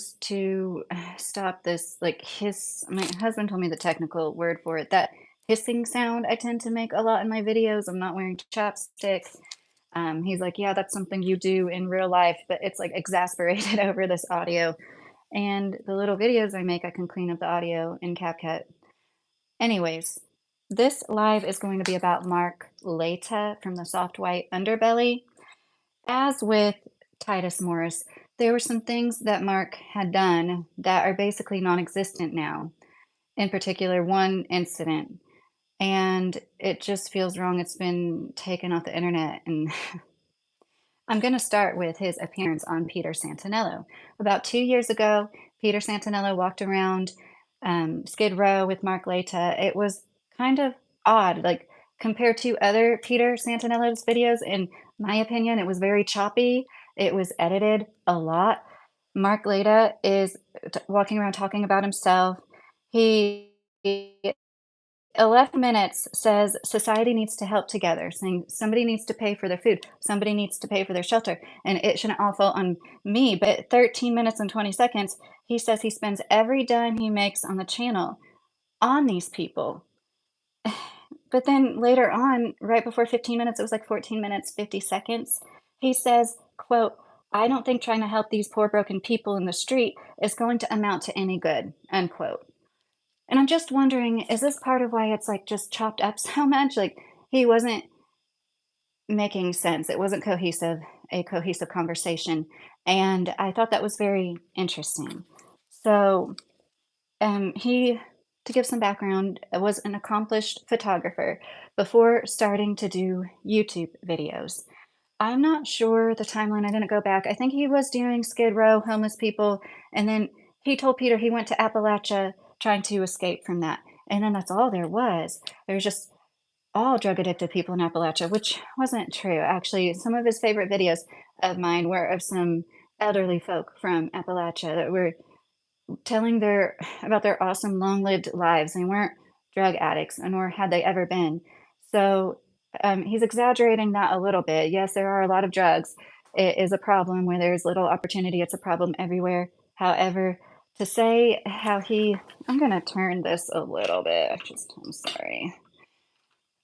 things to stop this like hiss. My husband told me the technical word for it, that hissing sound I tend to make a lot in my videos. I'm not wearing chapsticks. He's like, yeah, that's something you do in real life, but it's like exasperated over this audio. And the little videos I make, I can clean up the audio in CapCut. Anyways, this live is going to be about Mark Laita from the Soft White Underbelly. As with Titus Morris, there were some things that Mark had done that are basically non-existent now. In particular, one incident, and it just feels wrong. It's been taken off the internet, and I'm going to start with his appearance on Peter Santanello. About 2 years ago, Peter Santanello walked around Skid Row with Mark Laita. It was kind of odd, like compared to other Peter Santanello's videos. In my opinion, it was very choppy. It was edited a lot. Mark Laita is walking around talking about himself. He 11 minutes says society needs to help together, saying somebody needs to pay for their food, somebody needs to pay for their shelter, and it shouldn't all fall on me. But 13 minutes and 20 seconds, he says he spends every dime he makes on the channel on these people. But then later on, right before 15 minutes, it was like 14 minutes, 50 seconds, he says, quote, I don't think trying to help these poor broken people in the street is going to amount to any good, unquote. And I'm just wondering, is this part of why it's like just chopped up so much? Like he wasn't making sense. It wasn't cohesive, a cohesive conversation. And I thought that was very interesting. So he, to give some background, was an accomplished photographer before starting to do YouTube videos. I'm not sure the timeline. I didn't go back. I think he was doing Skid Row, homeless people, and then he told Peter he went to Appalachia trying to escape from that. And then that's all there was. There was just all drug addicted people in Appalachia, which wasn't true. Actually, some of his favorite videos of mine were of some elderly folk from Appalachia that were telling their about their awesome long-lived lives. They weren't drug addicts, nor had they ever been. So he's exaggerating that a little bit. Yes, there are a lot of drugs. It is a problem where there's little opportunity. It's a problem everywhere. However, to say how he, I'm gonna turn this a little bit. I'm sorry.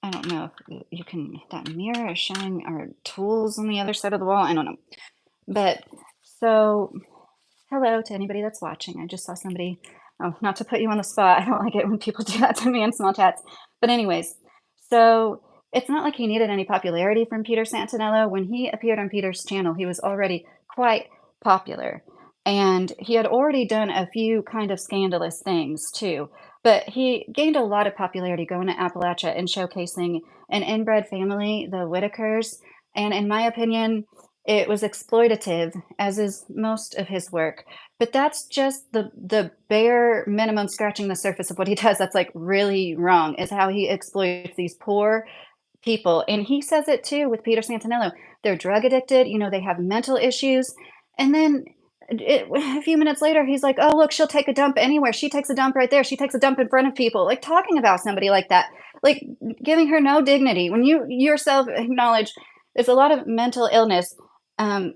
I don't know if you can, that mirror is showing our tools on the other side of the wall. I don't know. But so hello to anybody that's watching. I just saw somebody, oh, not to put you on the spot. I don't like it when people do that to me in small chats. But anyways, so it's not like he needed any popularity from Peter Santanello. When he appeared on Peter's channel, he was already quite popular. And he had already done a few kind of scandalous things too. But he gained a lot of popularity going to Appalachia and showcasing an inbred family, the Whitakers. And in my opinion, it was exploitative, as is most of his work. But that's just the bare minimum scratching the surface of what he does. That's like really wrong, is how he exploits these poor people. And he says it too with Peter Santanello. They're drug addicted, they have mental issues. And then a few minutes later, he's like, oh, look, she'll take a dump anywhere. She takes a dump right there. She takes a dump in front of people. Like talking about somebody like that, like giving her no dignity. When you yourself acknowledge there's a lot of mental illness, um,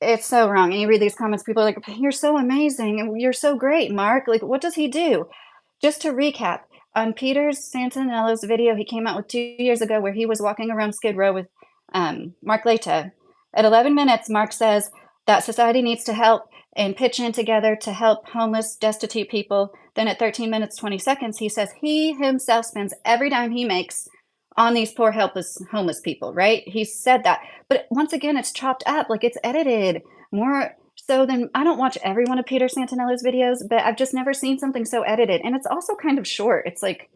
it's so wrong. And you read these comments, people are like, you're so amazing. And you're so great, Mark. Like, what does he do? Just to recap, on Peter Santanello's video he came out with 2 years ago where he was walking around Skid Row with Mark Laita. At 11 minutes, Mark says that society needs to help and pitch in together to help homeless, destitute people. Then at 13 minutes, 20 seconds, he says he himself spends every dime he makes on these poor, helpless, homeless people, right? He said that. But once again, it's chopped up, like it's edited more so than, I don't watch every one of Peter Santanello's videos, but I've just never seen something so edited. And it's also kind of short. It's like,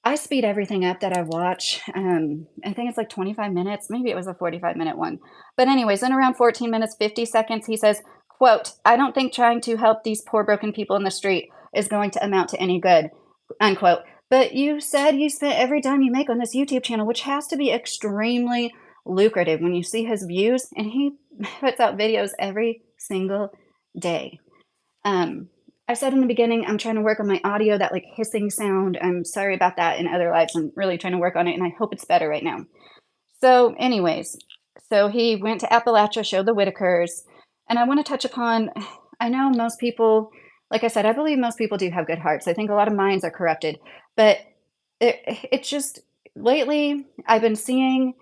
I speed everything up that I watch. I think it's like 25 minutes. Maybe it was a 45-minute one. But anyways, in around 14 minutes, 50 seconds, he says, quote, I don't think trying to help these poor broken people in the street is going to amount to any good, unquote. But you said you spent every dime you make on this YouTube channel, which has to be extremely lucrative when you see his views, and he puts out videos every single day. I said in the beginning, I'm trying to work on my audio, that like hissing sound. I'm sorry about that in other lives. I'm really trying to work on it, and I hope it's better right now. So anyways, so he went to Appalachia, showed the Whitakers. And I want to touch upon, I know most people, like I said, I believe most people do have good hearts. I think a lot of minds are corrupted, but it's just lately I've been seeing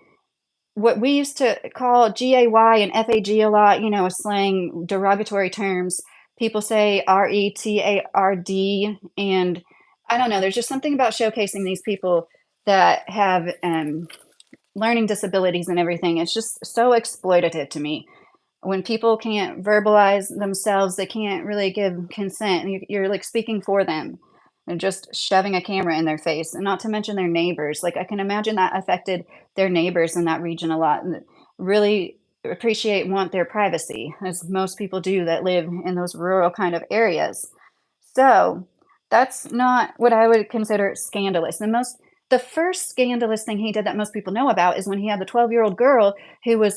what we used to call GAY and FAG a lot, you know, slang derogatory terms. People say RETARD, and I don't know, there's just something about showcasing these people that have learning disabilities and everything. It's just so exploitative to me. When people can't verbalize themselves, they can't really give consent. You're like speaking for them and just shoving a camera in their face, and not to mention their neighbors. Like, I can imagine that affected their neighbors in that region a lot, and really want their privacy, as most people do that live in those rural kind of areas. So, that's not what I would consider scandalous. The first scandalous thing he did that most people know about is when he had the 12-year-old girl who was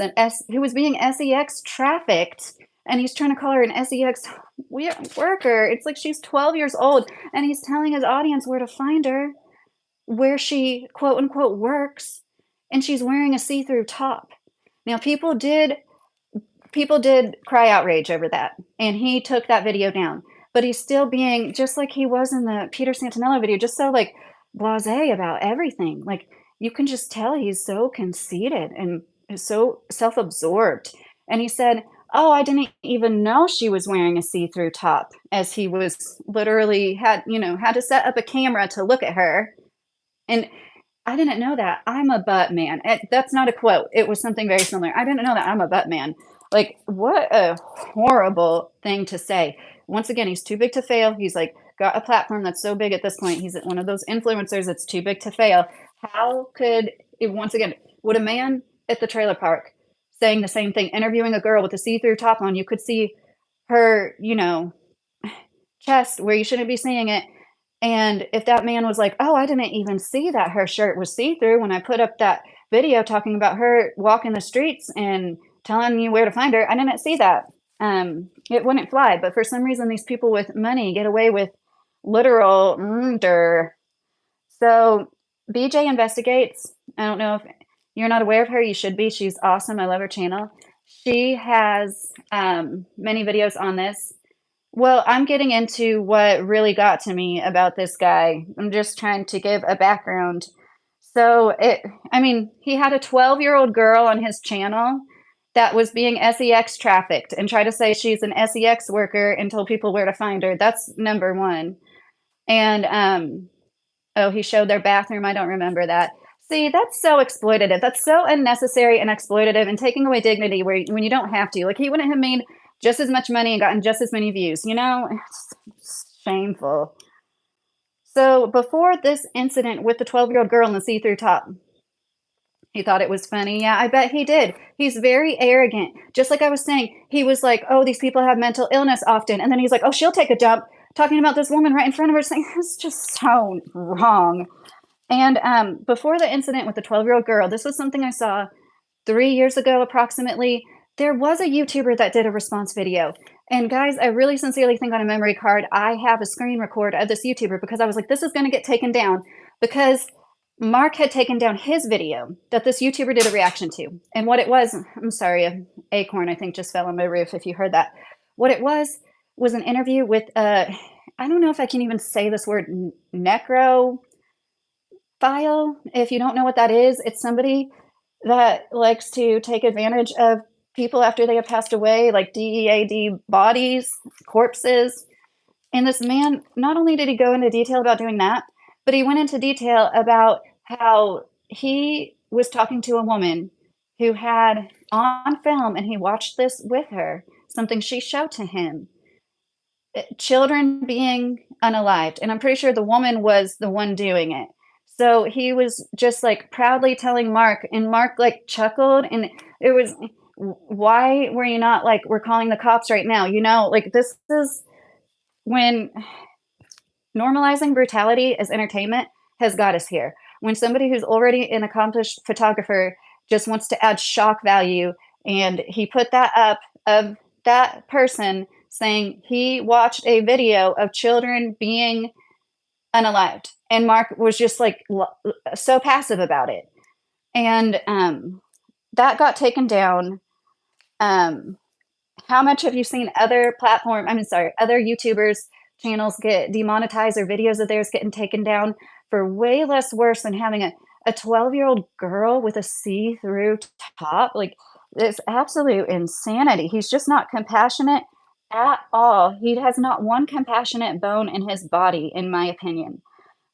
being sex trafficked, and he's trying to call her an sex worker. It's like she's 12 years old, and he's telling his audience where to find her, where she quote unquote works, and she's wearing a see-through top. Now, people did cry outrage over that, and he took that video down. But he's still being just like he was in the Peter Santinello video, just so like blasé about everything. Like, you can just tell he's so conceited and is so self-absorbed. And he said, "Oh, I didn't even know she was wearing a see-through top," as he was literally had to set up a camera to look at her. And I didn't know that. I'm a butt man. That's not a quote. It was something very similar. I didn't know that I'm a butt man. Like, what a horrible thing to say. Once again, he's too big to fail. He's like got a platform that's so big at this point. He's one of those influencers that's too big to fail. How could once again, would a man at the trailer park saying the same thing, interviewing a girl with a see-through top on, you could see her, chest where you shouldn't be seeing it. And if that man was like, "Oh, I didn't even see that her shirt was see-through when I put up that video talking about her walking the streets and telling you where to find her, I didn't see that." It wouldn't fly. But for some reason, these people with money get away with literal murder. So BJ Investigates. I don't know if you're not aware of her. You should be. She's awesome. I love her channel. She has many videos on this. Well, I'm getting into what really got to me about this guy. I'm just trying to give a background. So he had a 12-year-old girl on his channel that was being sex trafficked and tried to say she's an sex worker and told people where to find her. That's number one. And oh, he showed their bathroom. I don't remember that. See, that's so exploitative. That's so unnecessary and exploitative, and taking away dignity when you don't have to. Like, he wouldn't have made just as much money and gotten just as many views, you know? It's shameful. So before this incident with the 12-year-old girl in the see-through top, he thought it was funny. Yeah, I bet he did. He's very arrogant. Just like I was saying, he was like, "Oh, these people have mental illness often." And then he's like, "Oh, she'll take a dump," talking about this woman right in front of her, saying, it's just so wrong. And before the incident with the 12-year-old girl, this was something I saw 3 years ago approximately. There was a YouTuber that did a response video. And guys, I really sincerely think on a memory card, I have a screen record of this YouTuber, because I was like, this is going to get taken down, because Mark had taken down his video that this YouTuber did a reaction to. And what it was, I'm sorry, an acorn, I think, just fell on my roof if you heard that. What it was an interview with, I don't know if I can even say this word, necrophile. If you don't know what that is, it's somebody that likes to take advantage of people after they have passed away, like DEAD bodies, corpses. And this man, not only did he go into detail about doing that, but he went into detail about how he was talking to a woman who had on film, and he watched this with her, something she showed to him, children being unalived. And I'm pretty sure the woman was the one doing it. So he was just like proudly telling Mark, and Mark like chuckled, and it was, "Why were you not like, we're calling the cops right now?" Like, this is when normalizing brutality as entertainment has got us here. When somebody who's already an accomplished photographer just wants to add shock value, and he put that up of that person saying he watched a video of children being unalived, and Mark was just like so passive about it. And that got taken down. How much have you seen other other YouTubers channels get demonetized or videos of theirs getting taken down for way less worse than having a 12-year-old girl with a see-through top? Like, it's absolute insanity. He's just not compassionate at all. He has not one compassionate bone in his body, in my opinion.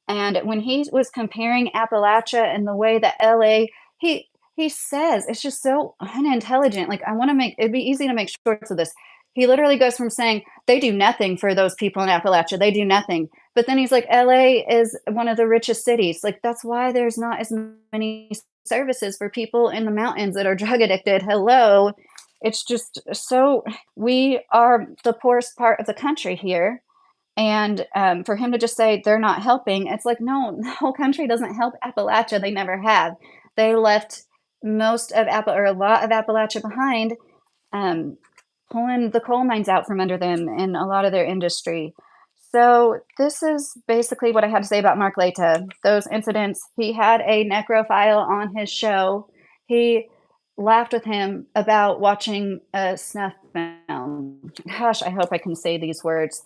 And when he was comparing Appalachia and the way that LA, he says it's just so unintelligent. Like, I want to make it'd be easy to make shorts of this. He literally goes from saying they do nothing for those people in Appalachia, they do nothing. But then he's like, LA is one of the richest cities. Like, that's why there's not as many services for people in the mountains that are drug addicted. Hello. It's just so we are the poorest part of the country here, and, for him to just say they're not helping, it's like, no, the whole country doesn't help Appalachia, they never have. They left most of or a lot of Appalachia behind, um, pulling the coal mines out from under them and a lot of their industry. So this is basically what I had to say about Mark Laita. Those incidents, he had a necrophile on his show. He laughed with him about watching a snuff film. Gosh, I hope I can say these words.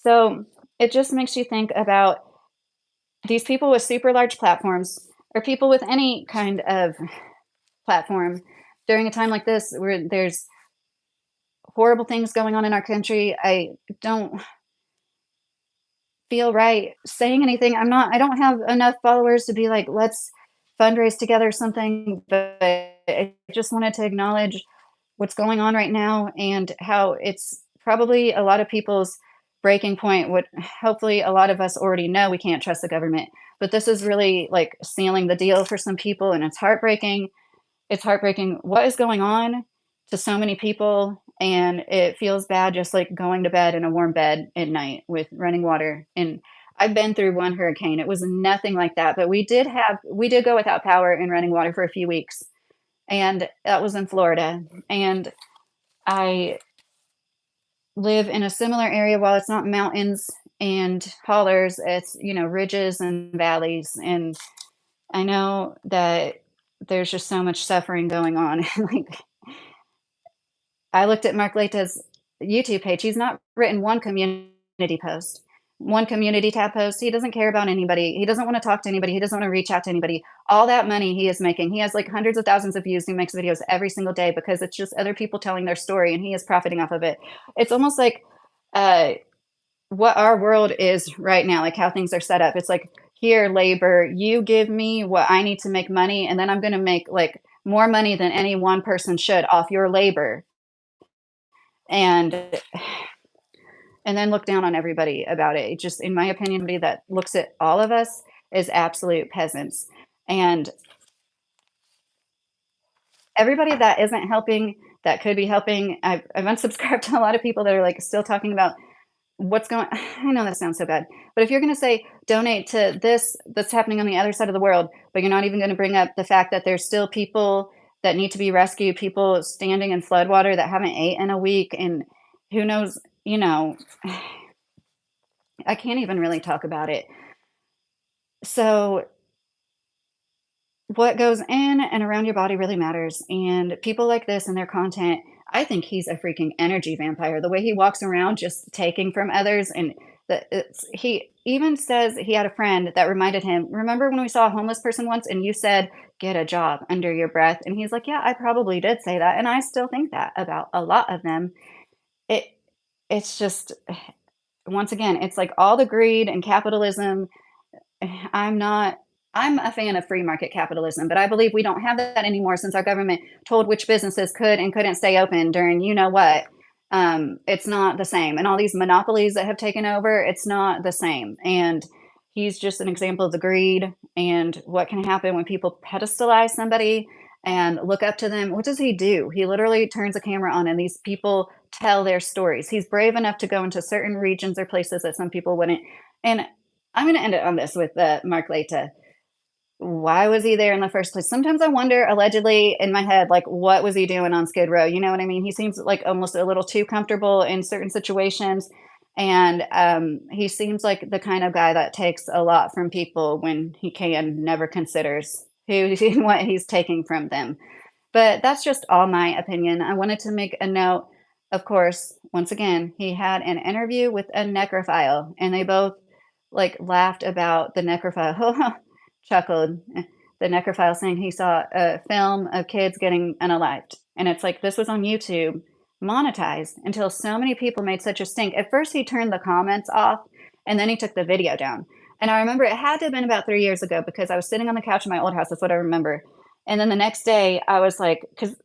So it just makes you think about these people with super large platforms or people with any kind of platform during a time like this where there's horrible things going on in our country. I don't feel right saying anything. I don't have enough followers to be like, let's fundraise together something, but I just wanted to acknowledge what's going on right now and how it's probably a lot of people's breaking point. What hopefully a lot of us already know, we can't trust the government, but this is really like sealing the deal for some people, and it's heartbreaking. It's heartbreaking what is going on to so many people, and it feels bad just like going to bed in a warm bed at night with running water. And I've been through one hurricane. It was nothing like that, but we did go without power and running water for a few weeks, and that was in Florida. And I live in a similar area. While it's not mountains and hollers, it's, ridges and valleys. And I know that there's just so much suffering going on. Like, I looked at Mark Laita's YouTube page. He's not written one community post, one community tab post. He doesn't care about anybody. He doesn't want to talk to anybody. He doesn't want to reach out to anybody. All that money he is making, he has like hundreds of thousands of views. He makes videos every single day because it's just other people telling their story and he is profiting off of it. It's almost like uh, what our world is right now, like how things are set up. It's like, here, labor, you give me what I need to make money, and then I'm going to make like more money than any one person should off your labor. And then look down on everybody about it. It just, in my opinion, somebody that looks at all of us is absolute peasants. And everybody that isn't helping, that could be helping, I've unsubscribed to a lot of people that are like still talking about what's going. I know that sounds so bad, but if you're going to say donate to this that's happening on the other side of the world, but you're not even going to bring up the fact that there's still people that need to be rescued, people standing in floodwater that haven't ate in a week, and who knows, I can't even really talk about it. So what goes in and around your body really matters. And people like this and their content, I think he's a freaking energy vampire. The way he walks around just taking from others. And he even says he had a friend that reminded him, remember when we saw a homeless person once and you said, get a job, under your breath? And he's like, yeah, I probably did say that. And I still think that about a lot of them. It it's just, once again, it's like all the greed and capitalism. I'm not I'm a fan of free market capitalism, but I believe we don't have that anymore since our government told which businesses could and couldn't stay open during you know what. It's not the same. And all these monopolies that have taken over, it's not the same. And he's just an example of the greed and what can happen when people pedestalize somebody and look up to them. What does he do? He literally turns a camera on and these people tell their stories. He's brave enough to go into certain regions or places that some people wouldn't. And I'm going to end it on this with Mark Laita. Why was he there in the first place? Sometimes I wonder, allegedly, in my head, like, what was he doing on Skid Row? You know what I mean? He seems like almost a little too comfortable in certain situations. And he seems like the kind of guy that takes a lot from people when he can, never considers what he's taking from them. But that's just all my opinion. I wanted to make a note of course, once again, he had an interview with a necrophile, and they both like laughed about the necrophile, chuckled. The necrophile saying he saw a film of kids getting unalived. And it's like this was on YouTube, monetized until so many people made such a stink. At first, he turned the comments off and then he took the video down. And I remember it had to have been about 3 years ago because I was sitting on the couch in my old house. That's what I remember. And then the next day, I was like, because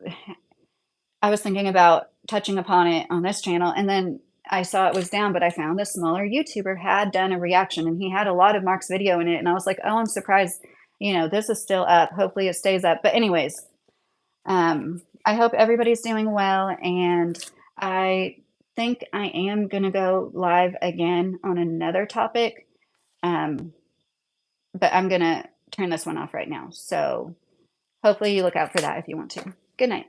I was thinking about touching upon it on this channel, and then I saw it was down, but I found this smaller YouTuber had done a reaction, and he had a lot of Mark's video in it, and I was like, "Oh, I'm surprised, this is still up. Hopefully, it stays up." But anyways, I hope everybody's doing well, and I think I am gonna go live again on another topic, um, but I'm gonna turn this one off right now. So hopefully you look out for that if you want to. Good night.